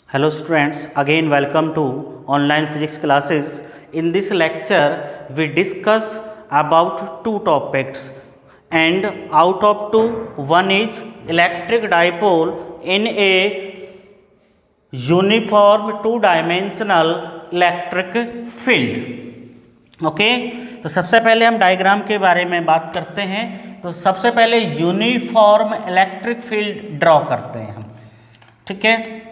Hello students, again welcome to online physics classes. In this lecture, we discuss about two topics, and out of two, one is electric dipole in a uniform two-dimensional electric field. Okay तो सबसे पहले हम diagram के बारे में बात करते हैं। तो सबसे पहले यूनिफॉर्म इलेक्ट्रिक फील्ड ड्रॉ करते हैं हम, ठीक है।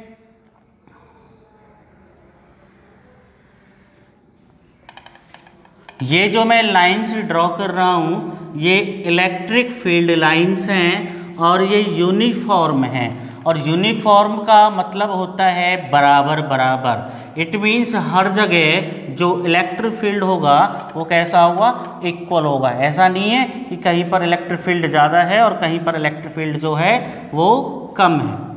ये जो मैं लाइंस ड्रॉ कर रहा हूँ ये इलेक्ट्रिक फील्ड लाइंस हैं और ये यूनिफॉर्म हैं, और यूनिफॉर्म का मतलब होता है बराबर बराबर। इट मीन्स हर जगह जो इलेक्ट्रिक फील्ड होगा वो कैसा होगा, इक्वल होगा। ऐसा नहीं है कि कहीं पर इलेक्ट्रिक फील्ड ज़्यादा है और कहीं पर इलेक्ट्रिक फील्ड जो है वो कम है।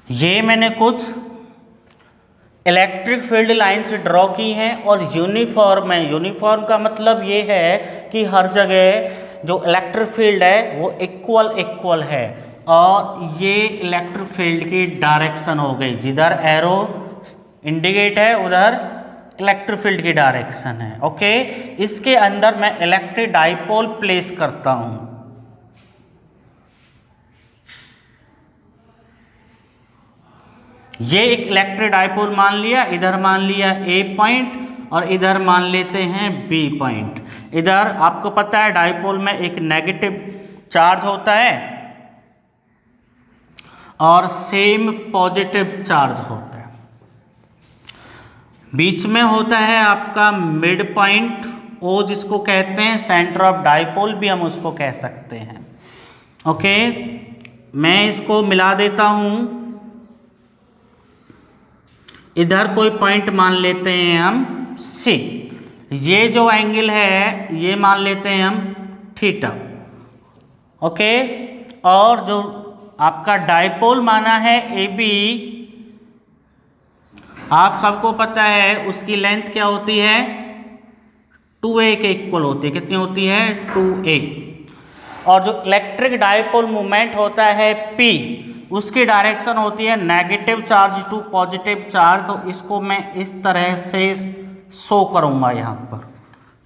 ये मैंने कुछ इलेक्ट्रिक फील्ड लाइंस ड्रॉ की हैं और यूनिफॉर्म है। यूनिफॉर्म का मतलब ये है कि हर जगह जो इलेक्ट्रिक फील्ड है वो इक्वल है, और ये इलेक्ट्रिक फील्ड की डायरेक्शन हो गई। जिधर एरो इंडिकेट है उधर इलेक्ट्रिक फील्ड की डायरेक्शन है। ओके, इसके अंदर मैं इलेक्ट्रिक डाइपोल प्लेस करता हूँ। ये एक इलेक्ट्रिक डाइपोल मान लिया, इधर मान लिया ए पॉइंट और इधर मान लेते हैं बी पॉइंट। इधर आपको पता है डाइपोल में एक नेगेटिव चार्ज होता है और सेम पॉजिटिव चार्ज होता है। बीच में होता है आपका मिड पॉइंट ओ, जिसको कहते हैं सेंटर ऑफ डाइपोल भी हम उसको कह सकते हैं। ओके, मैं इसको मिला देता हूं। इधर कोई पॉइंट मान लेते हैं हम सी। ये जो एंगल है ये मान लेते हैं हम थीटा। ओके, और जो आपका डाइपोल माना है ए बी, आप सबको पता है उसकी लेंथ क्या होती है, 2a के इक्वल होती है। कितनी होती है, 2a। और जो इलेक्ट्रिक डाइपोल मूवमेंट होता है P, उसकी डायरेक्शन होती है negative charge to positive charge. तो इसको मैं इस तरह से शो करूंगा यहाँ पर।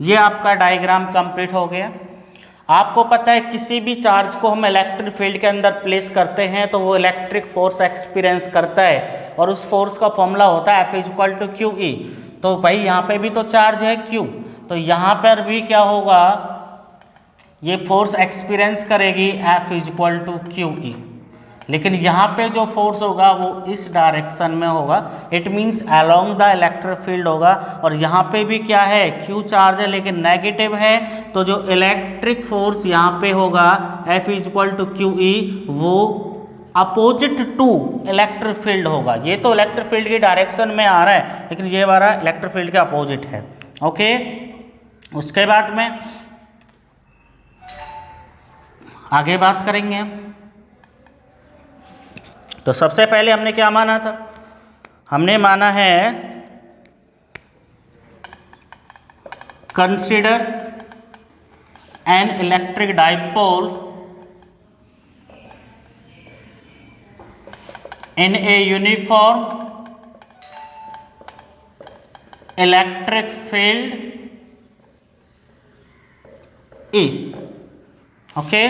ये आपका डायग्राम कंप्लीट हो गया। आपको पता है किसी भी चार्ज को हम इलेक्ट्रिक फील्ड के अंदर प्लेस करते हैं तो वो इलेक्ट्रिक फोर्स एक्सपीरियंस करता है, और उस फोर्स का फॉर्मूला होता है F=QE। तो भाई यहाँ पे भी तो चार्ज है Q, तो यहाँ पर भी क्या होगा, ये फोर्स एक्सपीरियंस करेगी F=QE। लेकिन यहाँ पे जो फोर्स होगा वो इस डायरेक्शन में होगा, it means along the electric field होगा। और यहाँ पे भी क्या है, Q चार्ज है लेकिन नेगेटिव है, तो जो इलेक्ट्रिक फोर्स यहाँ पे होगा F=QE, वो अपोजिट टू इलेक्ट्रिक फील्ड होगा। ये तो इलेक्ट्रिक फील्ड की डायरेक्शन में आ रहा है लेकिन ये हमारा इलेक्ट्रिक फील्ड के अपोजिट है। ओके, उसके बाद में आगे बात करेंगे हम। तो सबसे पहले हमने क्या माना था, हमने माना है consider an electric dipole in a uniform electric field E। Okay,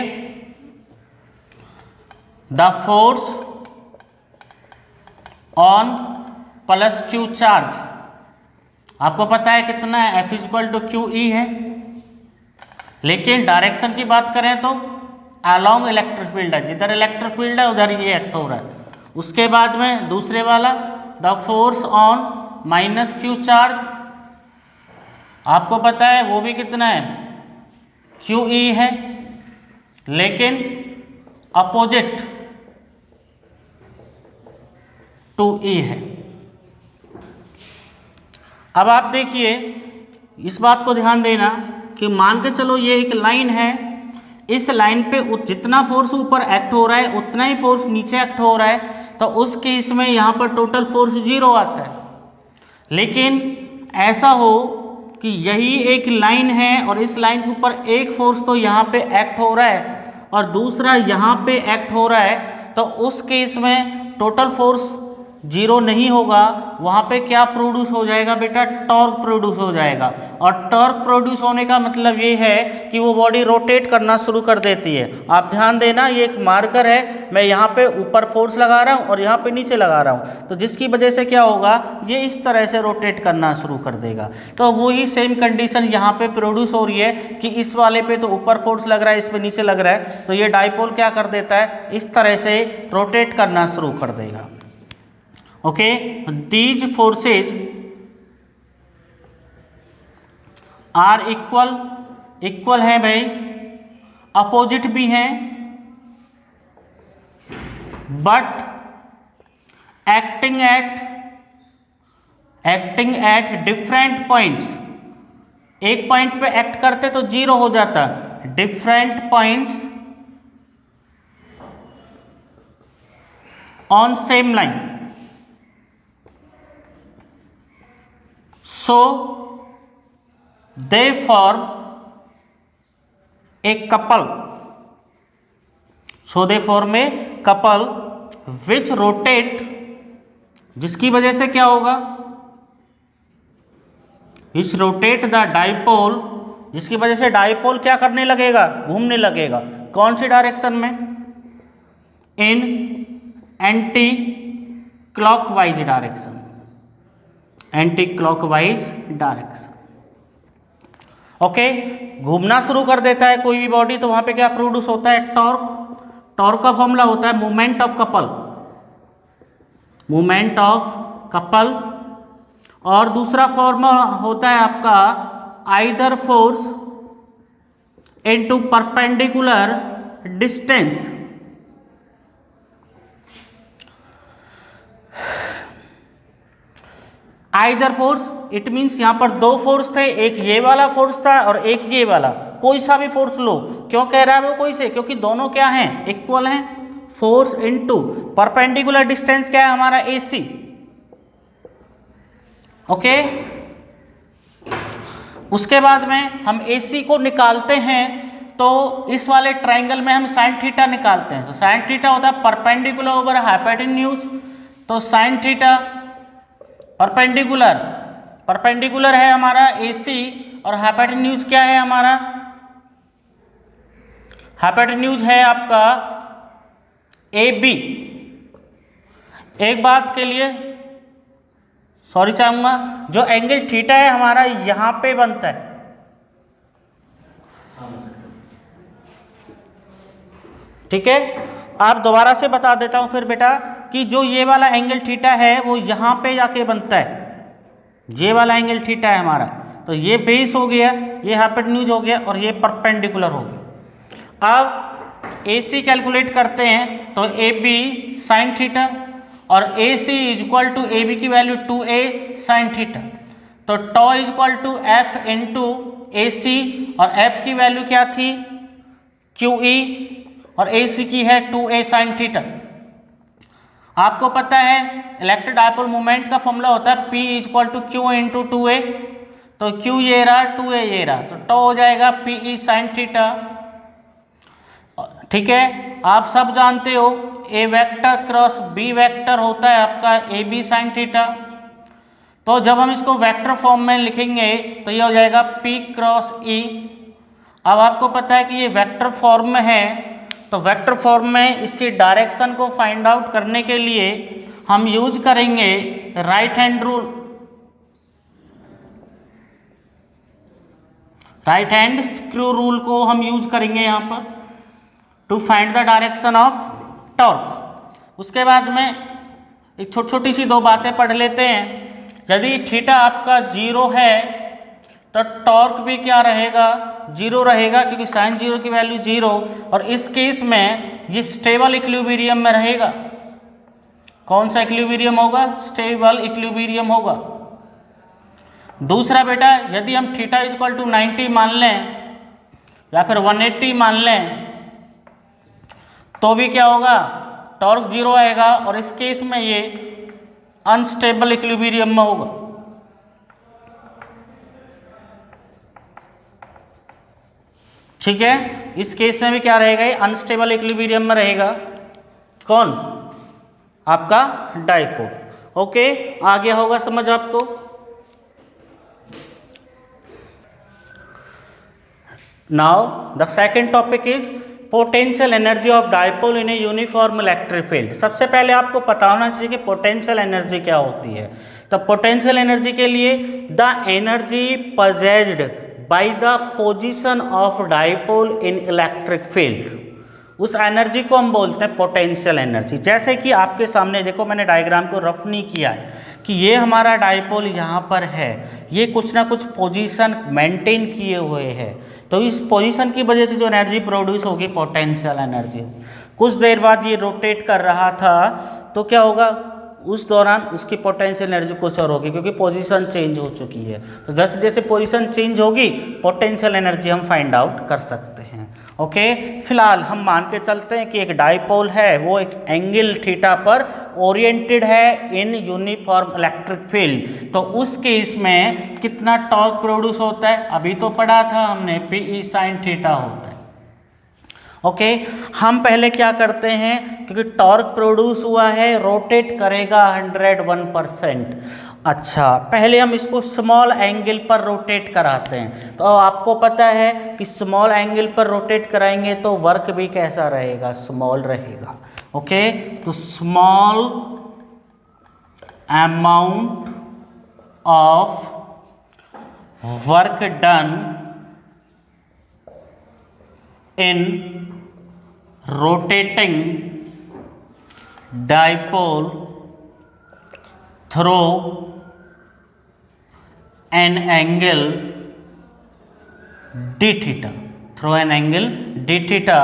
the force on plus Q charge आपको पता है कितना है, F=QE है। लेकिन डायरेक्शन की बात करें तो अलोंग इलेक्ट्रिक फील्ड है, जिधर इलेक्ट्रिक फील्ड है उधर ये एक्ट हो रहा है। उसके बाद में दूसरे वाला the force on -Q charge, आपको पता है वो भी कितना है, QE है, लेकिन अपोजिट टू E है। अब आप देखिए, इस बात को ध्यान देना कि मान के चलो ये एक लाइन है, इस लाइन पे जितना फोर्स ऊपर एक्ट हो रहा है उतना ही फोर्स नीचे एक्ट हो रहा है, तो उस केस में यहाँ पर टोटल फोर्स 0 आता है। लेकिन ऐसा हो कि यही एक लाइन है और इस लाइन के ऊपर एक फोर्स तो यहाँ पे एक्ट हो रहा है और दूसरा यहाँ पे एक्ट हो रहा है, तो उस केस में टोटल फोर्स जीरो नहीं होगा, वहाँ पे क्या प्रोड्यूस हो जाएगा बेटा, टॉर्क प्रोड्यूस हो जाएगा। और टॉर्क प्रोड्यूस होने का मतलब ये है कि वो बॉडी रोटेट करना शुरू कर देती है। आप ध्यान देना, ये एक मार्कर है, मैं यहाँ पे ऊपर फोर्स लगा रहा हूँ और यहाँ पे नीचे लगा रहा हूँ, तो जिसकी वजह से क्या होगा, ये इस तरह से रोटेट करना शुरू कर देगा। तो वही सेम कंडीशन यहाँ पे प्रोड्यूस हो रही है कि इस वाले पे तो ऊपर फोर्स लग रहा है, इस पे नीचे लग रहा है, तो ये डाइपोल क्या कर देता है, इस तरह से रोटेट करना शुरू कर देगा। Okay, these forces are equal है भाई, अपोजिट भी हैं, but acting at different points. एक पॉइंट पे एक्ट करते तो जीरो हो जाता, different points on same line. So they form a couple. So they form a couple which rotate, जिसकी वजह से क्या होगा, which rotate the dipole, जिसकी वजह से डाइपोल क्या करने लगेगा, घूमने लगेगा। कौन सी डायरेक्शन में, in anti clockwise direction, anti clockwise direction. Okay, घूमना शुरू कर देता है कोई भी बॉडी, तो वहां पे क्या प्रोड्यूस होता है, टॉर्क का फॉर्मूला होता है मोमेंट ऑफ कपल, और दूसरा फॉर्मूला होता है आपका either force into perpendicular distance. Either force, it means यहां पर दो फोर्स थे, एक ये वाला फोर्स था और एक ये वाला, कोई सा भी फोर्स लो। क्यों कह रहा है वो कोई से, क्योंकि दोनों क्या हैं, इक्वल हैं। फोर्स इनटू परपेंडिकुलर डिस्टेंस क्या है हमारा, AC। ओके, उसके बाद में हम AC को निकालते हैं, तो इस वाले ट्राइंगल में हम साइन थीटा निकालते हैं। तो साइन थीटा होता है परपेंडिकुलर ओवर हाइपोटेन्यूज, तो साइन थीटा परपेंडिकुलर है हमारा AC, और हाइपोटेन्यूज क्या है हमारा, हाइपोटेन्यूज है आपका AB। एक बात के लिए सॉरी चाहूंगा, जो एंगल थीटा है हमारा यहां पे बनता है, ठीक है। आप दोबारा से बता देता हूं फिर बेटा, कि जो ये वाला एंगल थीटा है वो यहाँ पे जाके बनता है, ये वाला एंगल थीटा है हमारा, तो ये बेस हो गया, ये हाइपोटेन्यूज हो गया और ये परपेंडिकुलर हो गया। अब AC कैलकुलेट करते हैं, तो AB साइन थीटा और AC is equal to AB की वैल्यू 2A साइन थीटा, तो tau is equal to F into AC, और F की वैल्यू क्या थी, QE, और AC की है 2A साइन थीटा। आपको पता है इलेक्ट्रिक डाइपोल मोमेंट का फॉर्मूला होता है P is equal to Q into 2A, तो Q ये रहा, 2A ये रहा, तो टॉ हो जाएगा PE साइन थीटा। ठीक है, आप सब जानते हो A vector cross B vector होता है आपका AB साइन थीटा, तो जब हम इसको वेक्टर फॉर्म में लिखेंगे तो ये हो जाएगा P क्रॉस E। अब आपको पता है कि ये वेक्टर फॉर्म में है, तो वेक्टर फॉर्म में इसकी डायरेक्शन को फाइंड आउट करने के लिए हम यूज करेंगे right hand rule, right hand screw rule को हम यूज करेंगे यहाँ पर to find the direction of torque. उसके बाद में एक छोटी सी दो बातें पढ़ लेते हैं। यदि थीटा आपका जीरो है तो टॉर्क भी क्या रहेगा, जीरो रहेगा, क्योंकि साइन जीरो की वैल्यू जीरो, और इस केस में ये स्टेबल इक्विलिब्रियम में रहेगा। कौन सा इक्विलिब्रियम होगा, स्टेबल इक्विलिब्रियम होगा। दूसरा बेटा, यदि हम थीटा इज इक्वल टू 90 मान लें या फिर 180 मान लें, तो भी क्या होगा, टॉर्क जीरो आएगा, और इस केस में ये अनस्टेबल इक्विलिब्रियम में होगा। ठीक है, इस केस में भी क्या रहेगा, ये अनस्टेबल इक्विलिब्रियम में रहेगा। कौन? आपका डाइपोल। ओके, आ गया होगा समझ आपको। Now the second topic is potential energy of dipole in a uniform electric field. सबसे पहले आपको पता होना चाहिए कि पोटेंशियल एनर्जी क्या होती है। तो पोटेंशियल एनर्जी के लिए the energy possessed by the position of dipole in electric field, उस एनर्जी को हम बोलते हैं पोटेंशियल एनर्जी। जैसे कि आपके सामने देखो, मैंने डायग्राम को रफ नहीं किया है कि ये हमारा डाइपोल यहाँ पर है, ये कुछ ना कुछ पोजीशन मेंटेन किए हुए है, तो इस पोजीशन की वजह से जो एनर्जी प्रोड्यूस होगी पोटेंशियल एनर्जी। कुछ देर बाद ये रोटेट कर रहा था तो क्या होगा, उस दौरान उसकी पोटेंशियल एनर्जी कुछ और होगी, क्योंकि पोजीशन चेंज हो चुकी है। तो जैसे जैसे पोजीशन चेंज होगी पोटेंशियल एनर्जी हम फाइंड आउट कर सकते हैं। ओके, फिलहाल हम मान के चलते हैं कि एक डाइपोल है, वो एक एंगल थीटा पर ओरिएंटेड है इन यूनिफॉर्म इलेक्ट्रिक फील्ड। तो उस केस में कितना टॉर्क प्रोड्यूस होता है, अभी तो पढ़ा था हमने, पी साइन थीटा होता है। ओके, हम पहले क्या करते हैं, क्योंकि टॉर्क प्रोड्यूस हुआ है, रोटेट करेगा 101%। अच्छा, पहले हम इसको स्मॉल एंगल पर रोटेट कराते हैं। तो आपको पता है कि स्मॉल एंगल पर रोटेट कराएंगे तो वर्क भी कैसा रहेगा, स्मॉल रहेगा। ओके, तो small amount of work done in rotating dipole through an angle d theta, through an angle d theta।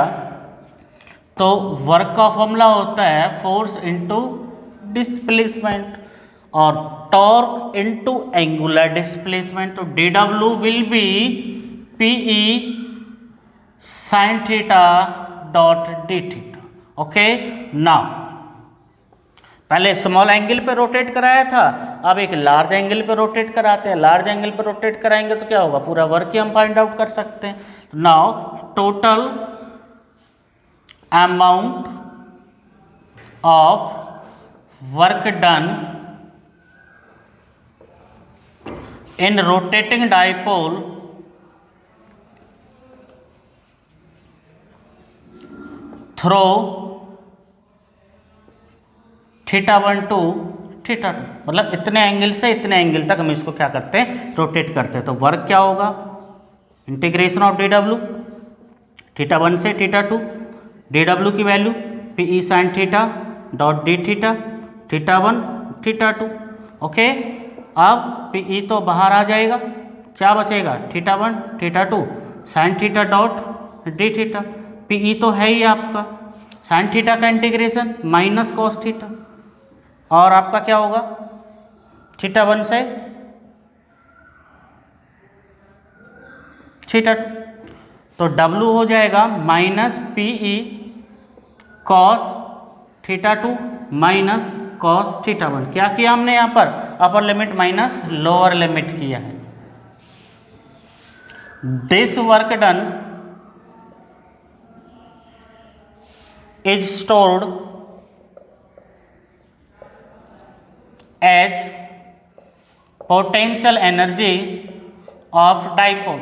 तो वर्क का फॉर्मूला होता है फोर्स इनटू डिस्प्लेसमेंट और टॉर्क इनटू एंगुलर डिस्प्लेसमेंट। तो dw will be PE sin theta dot d theta. Okay, now पहले small angle पे rotate कराया था, अब एक लार्ज एंगल पे रोटेट कराते हैं। लार्ज एंगल पे रोटेट कराएंगे तो क्या होगा, पूरा वर्क ही हम फाइंड आउट कर सकते हैं। Now total amount of work done in rotating dipole through θ1 to θ2, मतलब इतने एंगल से इतने एंगल तक हम इसको क्या करते हैं, रोटेट करते हैं। तो वर्क क्या होगा, इंटीग्रेशन ऑफ dw θ1 से θ2, dw की value PE sin theta dot d theta, θ1 θ2। Okay, अब PE तो बाहर आ जाएगा, क्या बचेगा, θ1 θ2 sin theta dot d theta. PE तो है ही आपका, साइन थीटा का इंटीग्रेशन माइनस कॉस थीटा, और आपका क्या होगा, θ1 से θ2। तो W हो जाएगा minus PE cos θ2 minus cos θ1। क्या किया हमने यहाँ पर, upper limit minus lower limit किया है। This work done is stored as potential energy of dipole।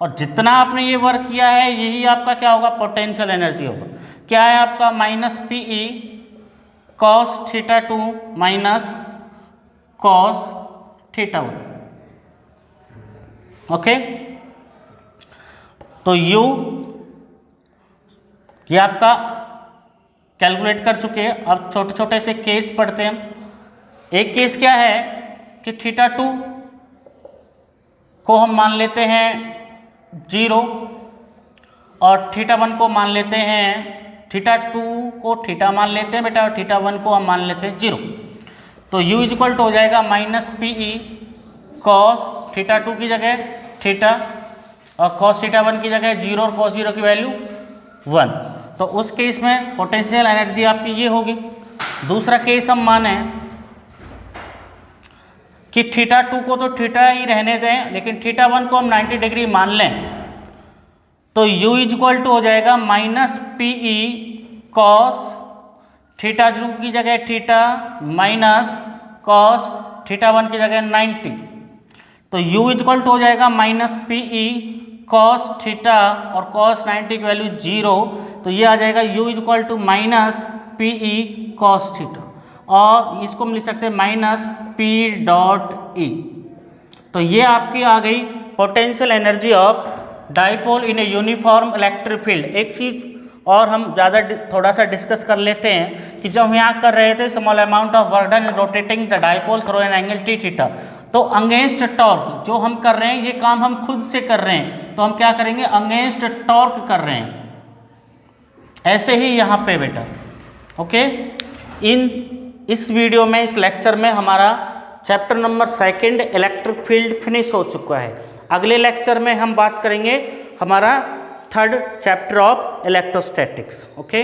और जितना आपने ये वर्क किया है यही आपका क्या होगा, पोटेंशियल एनर्जी होगा। क्या है आपका, minus PE cos θ2 minus cos θ1। Okay, तो U ये आपका कैलकुलेट कर चुके हैं। अब छोटे छोटे से केस पढ़ते हैं। एक केस क्या है कि θ2 को हम मान लेते हैं 0 और θ1 को मान लेते हैं, θ2 को थीटा मान लेते हैं बेटा, और θ1 को हम मान लेते हैं 0। तो U इक्वल टू हो जाएगा माइनस PE cos θ2 की जगह थीटा और cos θ1 की जगह 0 और cos 0 की वैल्यू 1। तो उस केस में पोटेंशियल एनर्जी आपकी ये होगी। दूसरा केस हम माने कि θ2 को तो थीटा ही रहने दें, लेकिन θ1 को हम 90 डिग्री मान लें, तो u इज इक्वल टू हो जाएगा minus P E cos theta two की जगह theta minus cos theta one की जगह 90। तो u इज इक्वल टू हो जाएगा minus P E cos theta और कॉस 90 की वैल्यू 0, तो ये आ जाएगा u is equal to minus P E cos theta, और इसको हम लिख सकते हैं माइनस पी डॉट ई। तो ये आपकी आ गई potential energy of dipole in a uniform electric field. एक चीज़ और हम ज़्यादा थोड़ा सा डिस्कस कर लेते हैं कि जब हम यहाँ कर रहे थे small amount of work done rotating the dipole through an angle T theta, तो अगेंस्ट टॉर्क जो हम कर रहे हैं, ये काम हम खुद से कर रहे हैं, तो हम क्या करेंगे, अगेंस्ट टॉर्क कर रहे हैं। ऐसे ही यहाँ पे बेटा, ओके। इस वीडियो में, इस लेक्चर में हमारा chapter number 2 electric field finish हो चुका है। अगले लेक्चर में हम बात करेंगे हमारा 3rd chapter of electrostatics, okay.